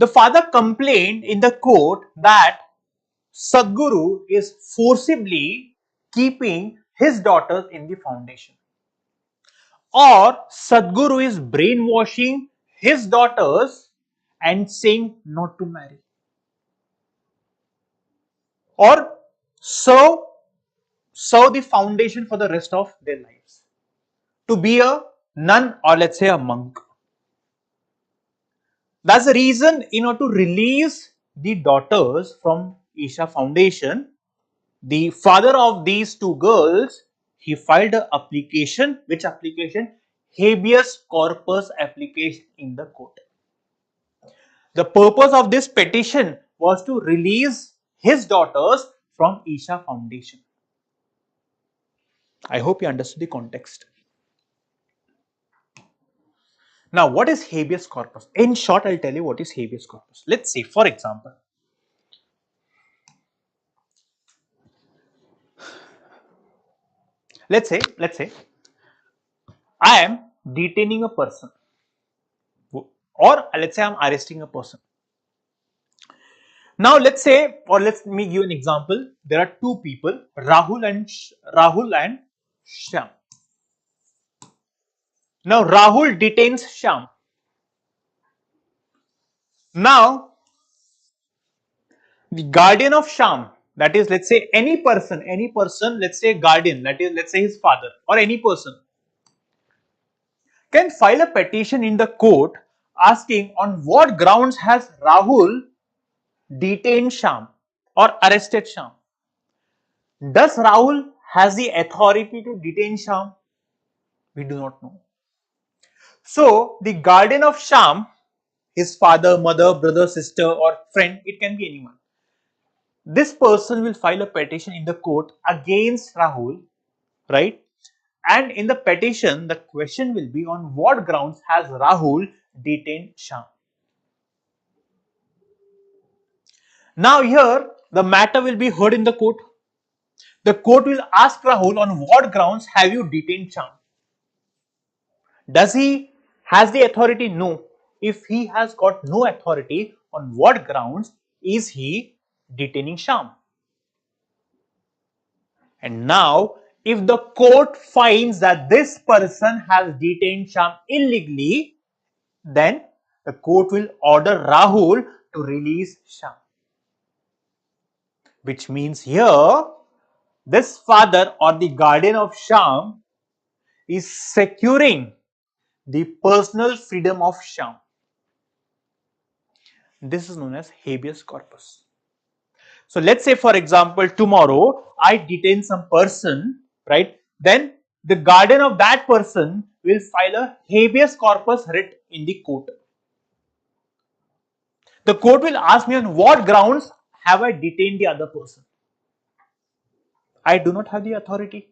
the father complained in the court that Sadhguru is forcibly keeping his daughters in the foundation, or Sadhguru is brainwashing his daughters and saying not to marry, or serve the foundation for the rest of their lives, to be a nun or let's say a monk. That's the reason, in order to release the daughters from Isha Foundation, the father of these two girls, he filed an application. Which application? Habeas corpus application in the court. The purpose of this petition was to release his daughters from Isha Foundation. I hope you understood the context. Now, what is habeas corpus? In short, I'll tell you what is habeas corpus. Let's say, for example, let's say, I am detaining a person, or let's say I'm arresting a person. Now, let's say, or let me give an example. There are two people, Rahul and Shyam. Now, Rahul detains Shyam. Now, the guardian of Shyam, that is, let's say any person, let's say guardian, that is, let's say his father or any person, can file a petition in the court asking on what grounds has Rahul detained Shyam or arrested Shyam. Does Rahul has the authority to detain Shyam? We do not know. So, the guardian of Shyam, his father, mother, brother, sister, or friend, it can be anyone. This person will file a petition in the court against Rahul, right? And in the petition, the question will be on what grounds has Rahul detained Shyam. Now here, the matter will be heard in the court. The court will ask Rahul on what grounds have you detained Shyam. Does he has the authority? No. If he has got no authority, on what grounds is he detaining Shyam? And now, if the court finds that this person has detained Shyam illegally, then the court will order Rahul to release Shyam. Which means here, this father or the guardian of Shyam is securing the personal freedom of Shyam. This is known as habeas corpus. So let's say, for example, tomorrow I detain some person, right? Then the guardian of that person will file a habeas corpus writ in the court. The court will ask me on what grounds have I detained the other person. I do not have the authority.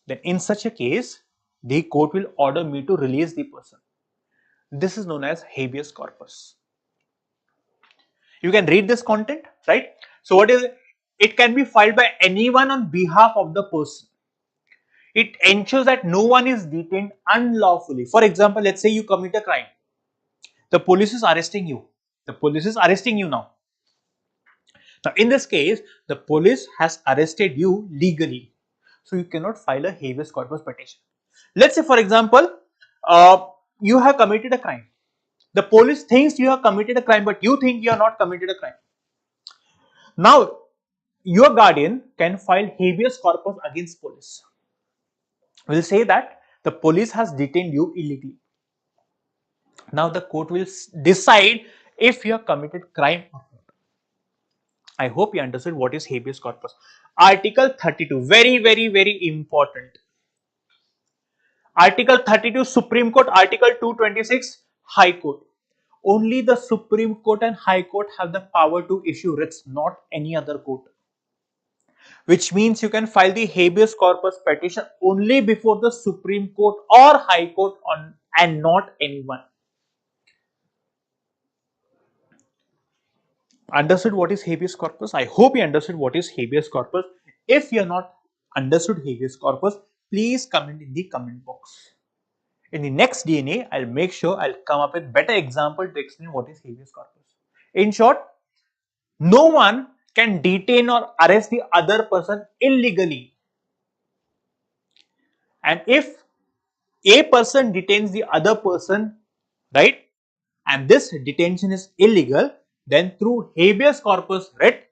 Then in such a case, the court will order me to release the person. This is known as habeas corpus. You can read this content, right? So what is it? It can be filed by anyone on behalf of the person. It ensures that no one is detained unlawfully. For example, let's say you commit a crime. The police is arresting you. The police is arresting you now. Now, in this case, the police has arrested you legally. So, you cannot file a habeas corpus petition. Let's say, for example, you have committed a crime. The police thinks you have committed a crime, but you think you have not committed a crime. Now, your guardian can file habeas corpus against police. Will say that the police has detained you illegally. Now, the court will decide if you have committed crime or not. I hope you understood what is habeas corpus. Article 32, very important. Article 32, Supreme Court. Article 226, High Court. Only the Supreme Court and High Court have the power to issue writs, not any other court. Which means you can file the habeas corpus petition only before the Supreme Court or High Court and not anyone. Understood what is habeas corpus? I hope you understood what is habeas corpus. If you are not understood habeas corpus, please comment in the comment box. In the next DNA, I'll make sure I'll come up with better example to explain what is habeas corpus. In short, no one can detain or arrest the other person illegally. And if a person detains the other person, right, and this detention is illegal, then through habeas corpus writ,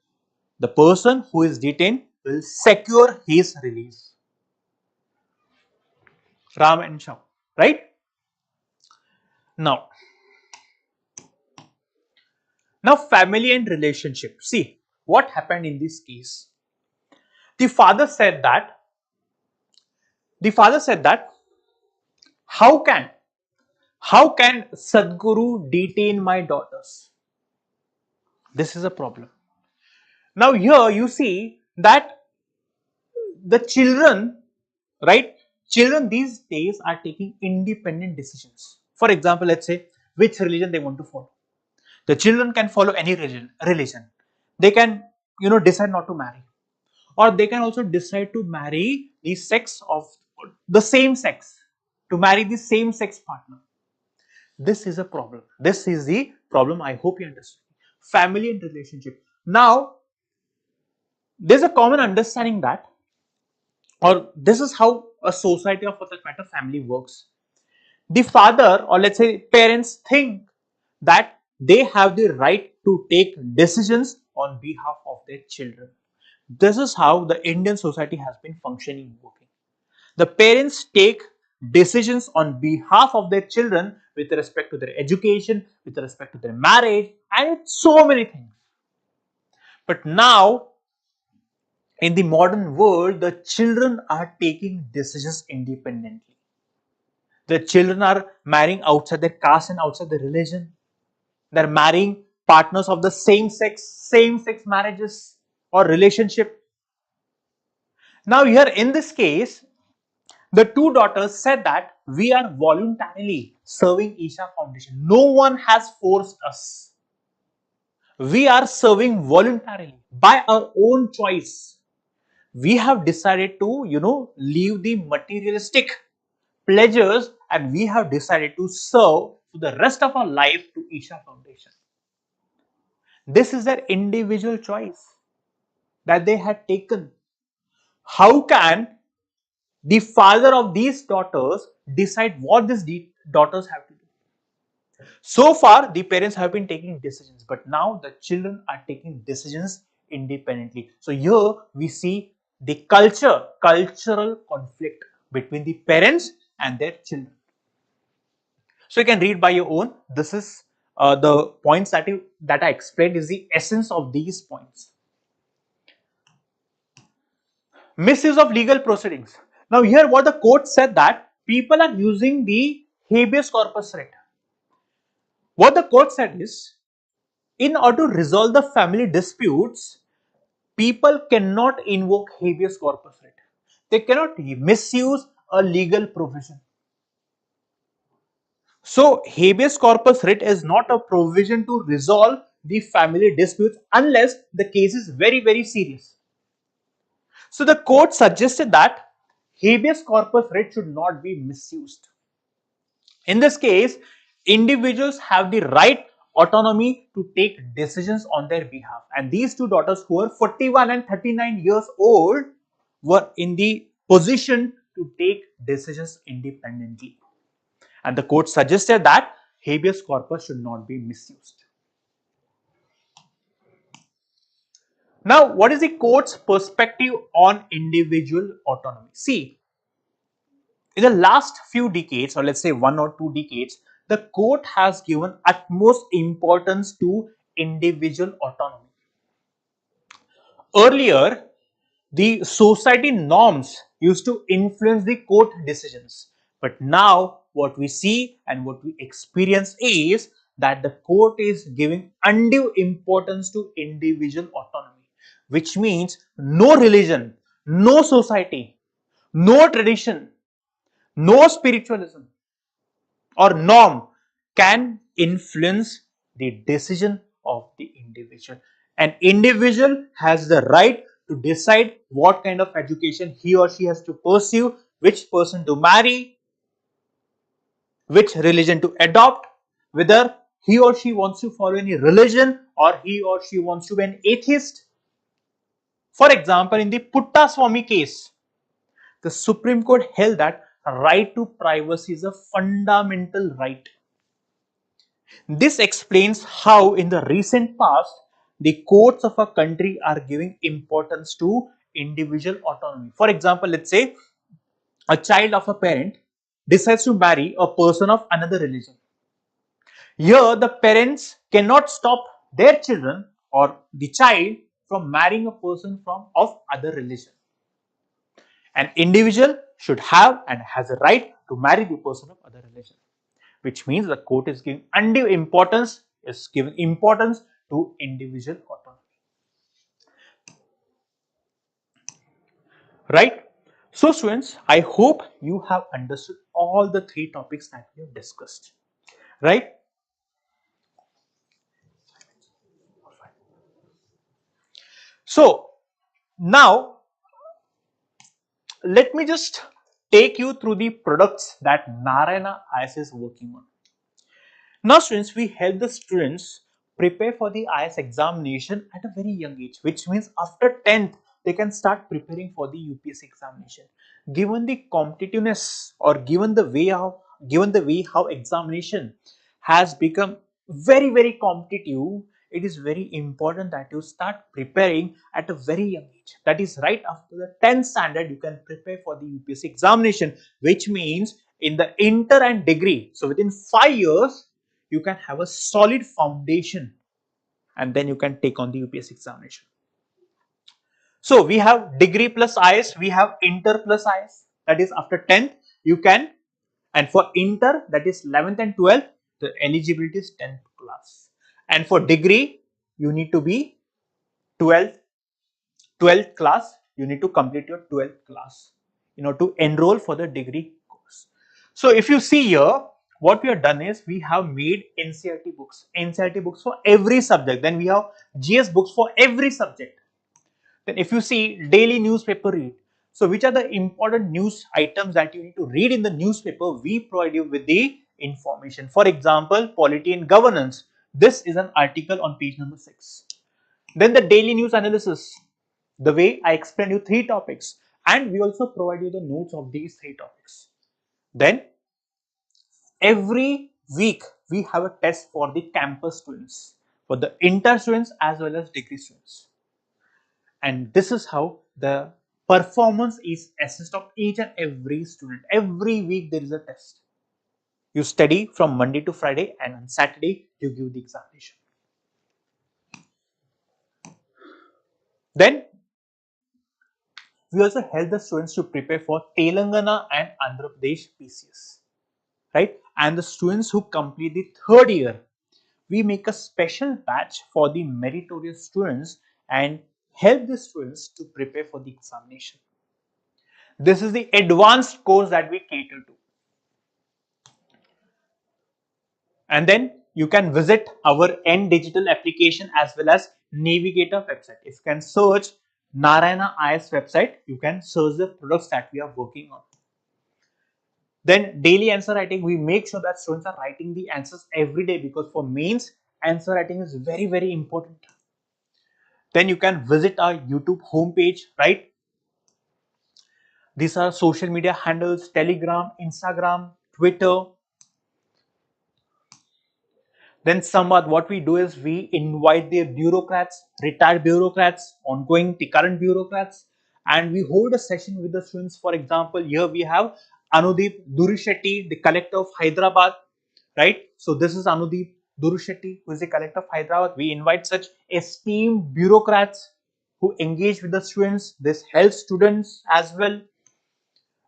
the person who is detained will secure his release. Ram and Sham, right? Now, family and relationship. See what happened in this case. The father said that how can Sadhguru detain my daughters? This is a problem. Now here you see that the children, right? Children these days are taking independent decisions. For example, let's say which religion they want to follow. The children can follow any religion. They can, decide not to marry, or they can also decide to marry the sex of the same sex, to marry the same sex partner. This is a problem. This is the problem. I hope you understand. Family and relationship. Now, there's a common understanding that, or this is how a society, or for that matter, family works. The father, or let's say parents, think that they have the right to take decisions on behalf of their children. This is how the Indian society has been functioning, working. The parents take decisions on behalf of their children with respect to their education, with respect to their marriage, and so many things. But now, in the modern world, the children are taking decisions independently. The children are marrying outside their caste and outside their religion. They're marrying partners of the same sex marriages or relationship. Now, here in this case, the two daughters said that we are voluntarily serving Isha Foundation. No one has forced us. We are serving voluntarily by our own choice. We have decided to, leave the materialistic pleasures, and we have decided to serve for the rest of our life to Isha Foundation. This is their individual choice that they had taken. How can the father of these daughters decide what these daughters have to do? So far, the parents have been taking decisions, but now the children are taking decisions independently. So here we see the cultural conflict between the parents and their children. So you can read by your own. This is the points that I explained is the essence of these points. Misuse of legal proceedings. Now here what the court said that people are using the habeas corpus writ. What the court said is, in order to resolve the family disputes, people cannot invoke habeas corpus writ. They cannot misuse a legal provision. So habeas corpus writ is not a provision to resolve the family disputes unless the case is very, very serious. So the court suggested that habeas corpus writ should not be misused. In this case, individuals have the right autonomy to take decisions on their behalf. And these two daughters, who were 41 and 39 years old, were in the position to take decisions independently. And the court suggested that habeas corpus should not be misused. Now, what is the court's perspective on individual autonomy? See, in the last few decades, or let's say 1 or 2 decades, the court has given utmost importance to individual autonomy. Earlier, the society norms used to influence the court decisions. But now, what we see and what we experience is that the court is giving undue importance to individual autonomy, which means no religion, no society, no tradition, no spiritualism or norm can influence the decision of the individual. An individual has the right to decide what kind of education he or she has to pursue, which person to marry, which religion to adopt, whether he or she wants to follow any religion or he or she wants to be an atheist. For example, in the Puttaswamy case, the Supreme Court held that right to privacy is a fundamental right. This explains how in the recent past, the courts of a country are giving importance to individual autonomy. For example, let's say a child of a parent decides to marry a person of another religion. Here, the parents cannot stop their children or the child from marrying a person of other religion. An individual should have and has a right to marry the person of other religion, which means the court is giving undue importance, to individual autonomy. right? So students, I hope you have understood all the three topics that we have discussed, right? So now let me just take you through the products that Narayana IAS is working on. Now students, we help the students prepare for the IAS examination at a very young age, which means after 10th, they can start preparing for the UPSC examination. Given the competitiveness or given the way how examination has become very competitive, it is very important that you start preparing at a very young age. That is right after the 10th standard, you can prepare for the UPSC examination, which means in the inter and degree. So within 5 years, you can have a solid foundation and then you can take on the UPSC examination. So we have degree plus IS, we have inter plus IS, that is after 10th you can, and for inter that is 11th and 12th, the eligibility is 10th class, and for degree you need to be 12th class, you need to complete your 12th class, to enroll for the degree course. So if you see here, what we have done is we have made NCERT books for every subject. Then we have GS books for every subject. Then if you see daily newspaper read, so which are the important news items that you need to read in the newspaper, we provide you with the information. For example, polity and governance. This is an article on page number 6. Then the daily news analysis, the way I explained you 3 topics, and we also provide you the notes of these 3 topics. Then every week we have a test for the campus students, for the inter students as well as degree students, and this is how the performance is assessed of each and every student. Every week there is a test. You study from Monday to Friday, and on Saturday you give the examination. Then we also help the students to prepare for Telangana and Andhra Pradesh PCS, right? And the students who complete the 3rd year, we make a special batch for the meritorious students and help the students to prepare for the examination. This is the advanced course that we cater to. And then you can visit our N digital application as well as Navigator website. If you can search Narayana IAS website, you can search the products that we are working on. Then daily answer writing, we make sure that students are writing the answers every day, because for mains, answer writing is very important. Then you can visit our YouTube homepage, right? These are social media handles: Telegram, Instagram, Twitter. Then Samvad, what we do is we invite the bureaucrats, retired bureaucrats, ongoing current bureaucrats, and we hold a session with the students. For example, here we have Anudeep Durishetty, the collector of Hyderabad, right? So this is Anudeep Durishetty, who is the collector of Hyderabad. We invite such esteemed bureaucrats who engage with the students. This helps students as well.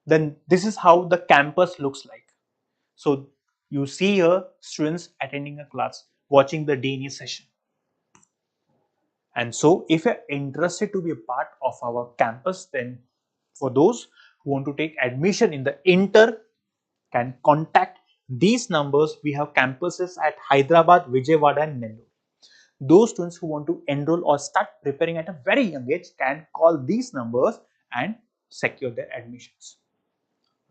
Then this is how the campus looks like. So you see here students attending a class, watching the DNA session. And so if you're interested to be a part of our campus, then for those who want to take admission in the inter, can contact these numbers. We have campuses at Hyderabad, Vijayawada and Nellore. Those students who want to enroll or start preparing at a very young age can call these numbers and secure their admissions.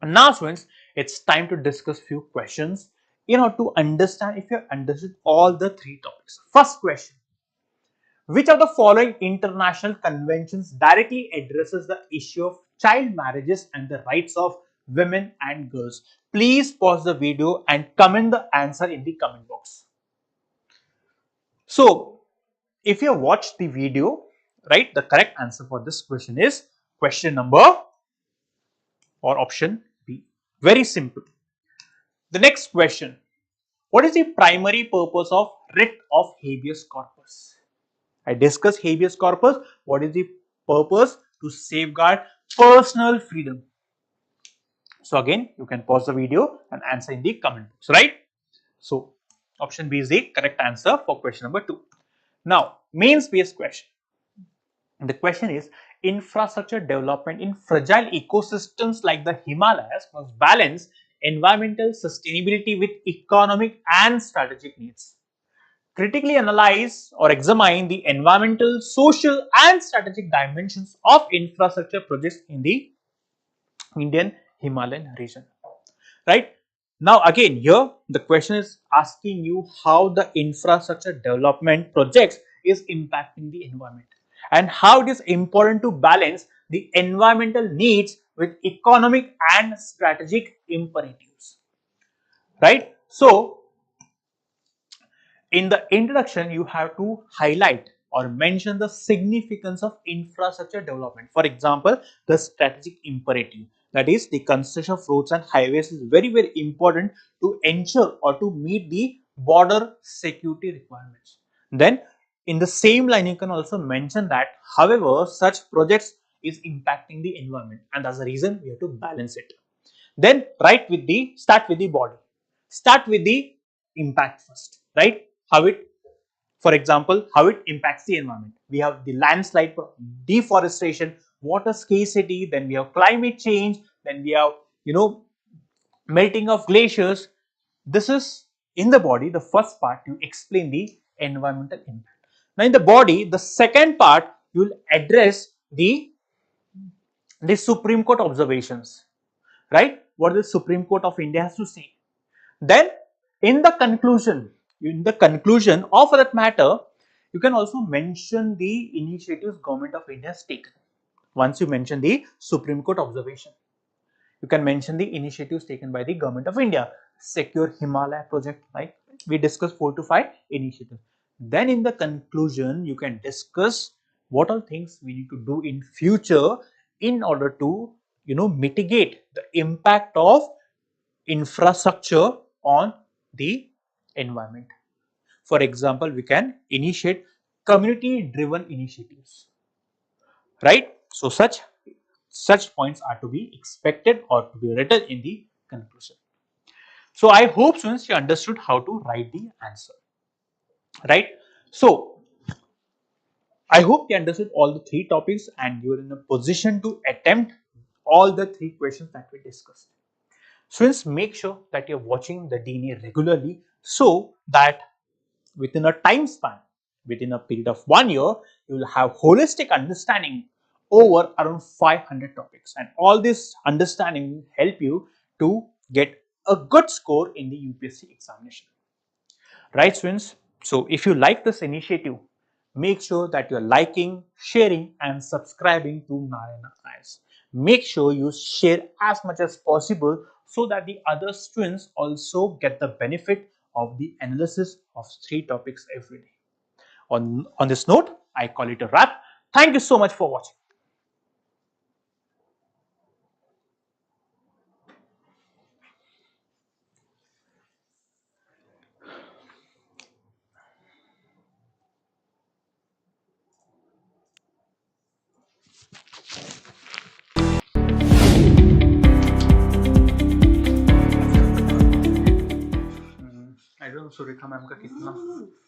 And now students, it's time to discuss few questions to understand if you have understood all the 3 topics. First question: which of the following international conventions directly addresses the issue of child marriages and the rights of women and girls? Please pause the video and comment the answer in the comment box. So, if you have watched the video, right, the correct answer for this question is question number or option B. Very simple. The next question: what is the primary purpose of writ of habeas corpus? I discussed habeas corpus. What is the purpose? To safeguard personal freedom. So again, you can pause the video and answer in the comment box, right? So option B is the correct answer for question number 2. Now, mains based question. The question is, infrastructure development in fragile ecosystems like the Himalayas must balance environmental sustainability with economic and strategic needs. Critically analyze or examine the environmental, social, and strategic dimensions of infrastructure projects in the Indian Himalayan region. Right? Now, again, here the question is asking you how the infrastructure development projects is impacting the environment and how it is important to balance the environmental needs with economic and strategic imperatives. Right? So, in the introduction, you have to highlight or mention the significance of infrastructure development. For example, the strategic imperative, that is the construction of roads and highways is very, very important to ensure or to meet the border security requirements. Then in the same line, you can also mention that however such projects is impacting the environment, and that's the reason we have to balance it. Then start with the body, start with the impact first, right? How it, for example, how it impacts the environment. We have the landslide, deforestation, water scarcity, then we have climate change, then we have, melting of glaciers. This is in the body, the first part you explain the environmental impact. Now in the body, the second part you will address the Supreme Court observations, right? What the Supreme Court of India has to say. Then in the conclusion of that matter, you can also mention the initiatives government of India has taken. Once you mention the Supreme Court observation, you can mention the initiatives taken by the government of India. Secure Himalaya project, like we discussed 4 to 5 initiatives. Then in the conclusion, you can discuss what all things we need to do in future in order to mitigate the impact of infrastructure on the environment. For example, we can initiate community driven initiatives, right? So such points are to be expected or to be written in the conclusion. So I hope students you understood how to write the answer, right? So I hope you understood all the 3 topics and you are in a position to attempt all the 3 questions that we discussed. Students, make sure that you're watching the DNA regularly so that within a time span, within a period of 1 year, you will have holistic understanding over around 500 topics, and all this understanding will help you to get a good score in the UPSC examination. Right, students? So if you like this initiative, make sure that you're liking, sharing and subscribing to Narayana IAS. Make sure you share as much as possible so that the other students also get the benefit of the analysis of 3 topics every day. On this note, I call it a wrap. Thank you so much for watching. I don't know Surika ma'am का कितना